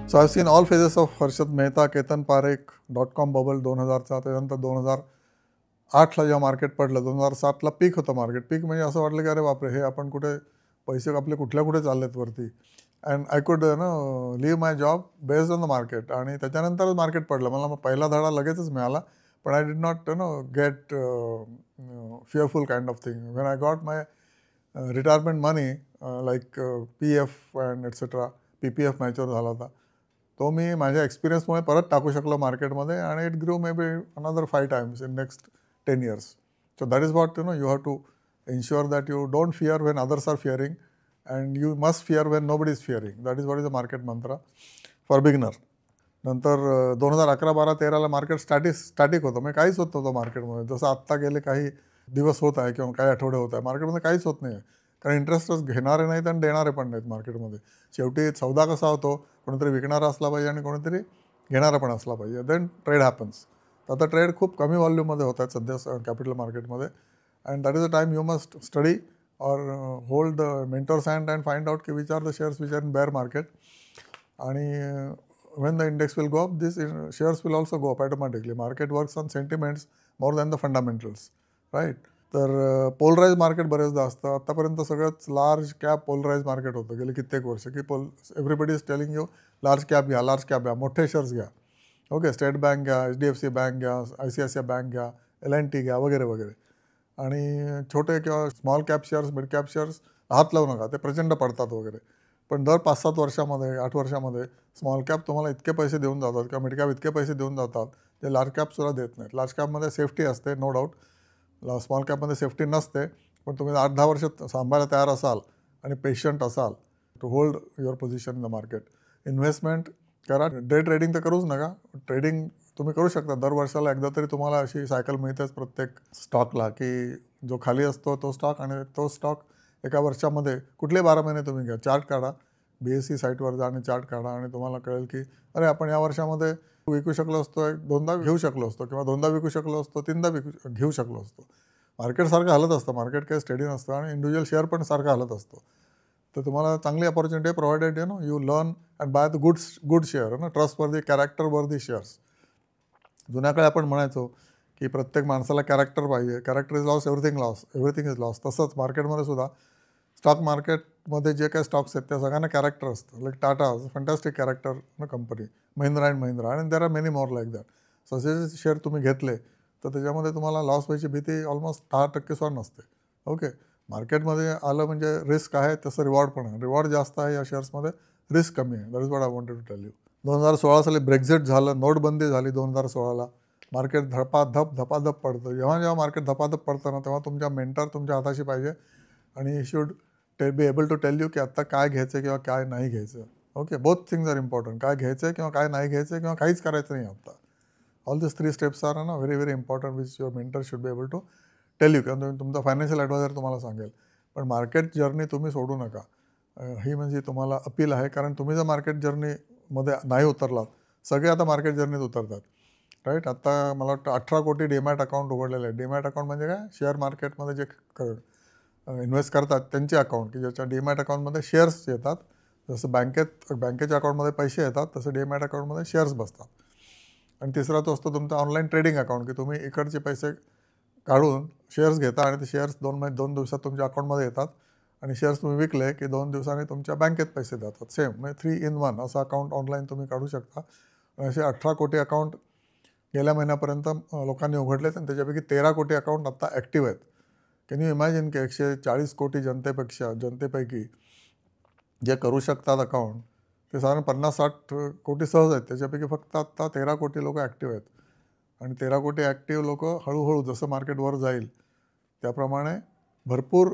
So I've seen all phases of Harshad Mehta, Ketan Parekh, .com bubble 2000चा, त्यानंतर 2008ला जेव्हा market पडलं, 2007ला पीक होतं market. पीक म्हणजे असं वाटलं की अरे बापरे, हे आपण कुठे पैसे आपले कुठे चाललेत वरती. And I could leave my job based on the market. आणि त्याच्यानंतरच मार्केट पडलं. मला पहिला धडा लगेचच मिळाला, पण I did not gate fearful kind of thing. When I got my retirement money, like PF and etc., PPF mature झाला होता, तो मी माझ्या एक्सपिरियन्समुळे परत टाकू शकलो मार्केटमध्ये, आणि it grew may be another 5 times in next 10 years. So that is what you have to ensure that you don't fear when others are fearing, and you must fear when nobody is fearing. That is what is the market mantra for beginner. नंतर 2011, 12, 13ला market static होतं, म्हणजे काहीच होत नव्हतं मार्केटमध्ये. जसं आत्ता गेले काही दिवस होत आहे किंवा काही आठवडे होत आहे, मार्केटमध्ये काहीच होत नाही आहे. कारण इंटरेस्टच घेणारे नाहीत आणि देणारे पण नाहीत मार्केटमध्ये. शेवटी सौदा कसा होतो, कोणीतरी विकणारा असला पाहिजे आणि कोणीतरी घेणारा पण असला पाहिजे, देन ट्रेड हॅपन्स. तर आता ट्रेड खूप कमी व्हॉल्यूममध्ये होत आहेत सध्या कॅपिटल मार्केटमध्ये. And that is a time you must study or hold the mentor's hand and find out which are the shares which are in bear market. And when the index will go up, these shares will also go up automatically. Market works on sentiments more than the fundamentals, right? तर polarise market बरेचदा असतं. आत्तापर्यंत सगळंच large cap polarise market होतं गेले कित्येक वर्ष, की everybody is telling you large cap घ्या, मोठे शेअर्स घ्या. ओके, स्टेट बँक घ्या, HDFC बँक घ्या, ICICI बँक घ्या, L&T घ्या, वगैरे वगैरे. आणि छोटे किंवा small cap shares, mid cap shares हात लावू नका, ते प्रचंड पडतात वगैरे. पण दर 5-7 वर्षामध्ये, 8 वर्षामध्ये स्मॉल कॅप तुम्हाला इतके पैसे देऊन जातात किंवा मिड कॅप इतके पैसे देऊन जातात जे लार्ज कॅपसुद्धा देत नाहीत. लार्ज कॅपमध्ये सेफ्टी असते, नो डाऊट. स्मॉल कॅपमध्ये सेफ्टी नसते, पण तुम्ही 8-10 वर्ष सांभाळायला तयार असाल आणि पेशंट असाल to hold your position in the market. Investment करा, डे ट्रेडिंग तर करूच नका. ट्रेडिंग तुम्ही करू शकता, दर वर्षाला एकदा तरी तुम्हाला अशी सायकल मिळतेच प्रत्येक स्टॉकला, की जो खाली असतो तो स्टॉक, आणि तो स्टॉक एका वर्षामध्ये कुठले 12 महिने तुम्ही घ्या, चार्ट काढा, BSE साईटवर जा आणि चार्ट काढा, आणि तुम्हाला कळेल की अरे आपण या वर्षामध्ये विकू शकलो असतो, 2दा घेऊ शकलो असतो, किंवा 2दा विकू शकलो असतो, 3दा घेऊ शकलो असतो. मार्केट सारखं हलत असतं, मार्केट काही स्टेडी नसतं, आणि इंडिव्हिज्युअल शेअर पण सारखं हलत असतो. तर तुम्हाला चांगली अपॉर्च्युनिटी आहे, provided you learn and buy the good share, trustworthy, character worthy shares. जुन्या काळी आपण म्हणायचो की प्रत्येक माणसाला कॅरेक्टर पाहिजे, character is loss, everything is loss. तसंच मार्केटमध्ये सुद्धा, स्टॉक मार्केटमध्ये जे काही स्टॉक्स आहेत त्या सगळ्यांना कॅरेक्टर असतं. Like Tata, fantastic character company, Mahindra and Mahindra, आणि there are many more like that. ससे शेअर तुम्ही घेतले तर त्याच्यामध्ये तुम्हाला लॉस व्हायची भीती ऑलमोस्ट 10% सुद्धा नसते. ओके, मार्केटमध्ये आलं म्हणजे रिस्क आहे, तसं रिवॉर्ड पण आहे. रिवॉर्ड जास्त आहे या शेअर्समध्ये, रिस्क कमी आहे. That is what I wanted to tell you. 2016 साली ब्रेक्झिट झालं, नोटबंदी झाली 2016ला. मार्केट धपाधप पडतं. जेव्हा मार्केट धपाधप पडतं ना, तेव्हा तुमच्या मेंटर तुमच्या हाताशी पाहिजे, आणि should be able to tell you की आत्ता काय घ्यायचं किंवा काय नाही घ्यायचं. Okay, both things are important. काय घ्यायचं किंवा काय नाही घ्यायचं किंवा काहीच करायचं नाही आत्ता. All this 3 steps are very very important, which your mentor should be able to tell you, किंवा तुमचा फायनान्शियल ॲडवायझर तुम्हाला सांगेल. पण मार्केट जर्नी तुम्ही सोडू नका, ही म्हणजे तुम्हाला अपील आहे. कारण तुम्ही जर मार्केट जर्नीमध्ये नाही उतरलात, सगळे आता मार्केट जर्नीत उतरतात, राईट. आता मला वाटतं 18 कोटी डीमॅट अकाउंट उघडलेले आहे. डीमॅट अकाउंट म्हणजे काय, शेअर मार्केटमध्ये जे इन्व्हेस्ट करतात त्यांचे अकाउंट, की ज्याच्या डीमॅट अकाउंटमध्ये शेअर्स येतात. जसं बँकेच्या अकाउंटमध्ये पैसे येतात, तसं डीमॅट अकाउंटमध्ये शेअर्स बसतात. आणि तिसरा तो असतो तुमचा ऑनलाईन ट्रेडिंग अकाउंट, की तुम्ही इकडचे पैसे काढून शेअर्स घेता, आणि ते शेअर्स 2 दिवसात तुमच्या अकाउंटमध्ये येतात, आणि शेअर्स तुम्ही विकले की 2 दिवसांनी तुमच्या बँकेत पैसे जातात. सेम, म्हणजे 3 in 1 असं अकाउंट ऑनलाईन तुम्ही काढू शकता. आणि असे 18 कोटी अकाउंट गेल्या महिन्यापर्यंत लोकांनी उघडलेत, आणि त्याच्यापैकी 13 कोटी अकाउंट आत्ता ॲक्टिव्ह आहेत. कॅन यू इमॅजिन की 140 कोटी जनतेपैकी जे करू शकतात अकाउंट, ते साधारण 50-60 कोटी सहज आहेत. त्याच्यापैकी फक्त आत्ता 13 कोटी लोक ॲक्टिव्ह आहेत. आणि 13 कोटी ॲक्टिव्ह लोक हळूहळू जसं मार्केट वर जाईल त्याप्रमाणे भरपूर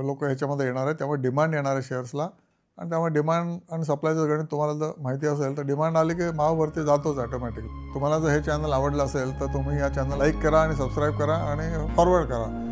लोक ह्याच्यामध्ये येणार आहेत. त्यामुळे डिमांड येणार आहे शेअर्सला, आणि त्यामुळे डिमांड आणि सप्लायचं गणित तुम्हाला जर माहिती असेल तर डिमांड आली की भाववरती जातोच ऑटोमॅटिक. तुम्हाला जर हे चॅनल आवडलं असेल तर तुम्ही या चॅनल लाईक करा आणि सबस्क्राईब करा आणि फॉरवर्ड करा.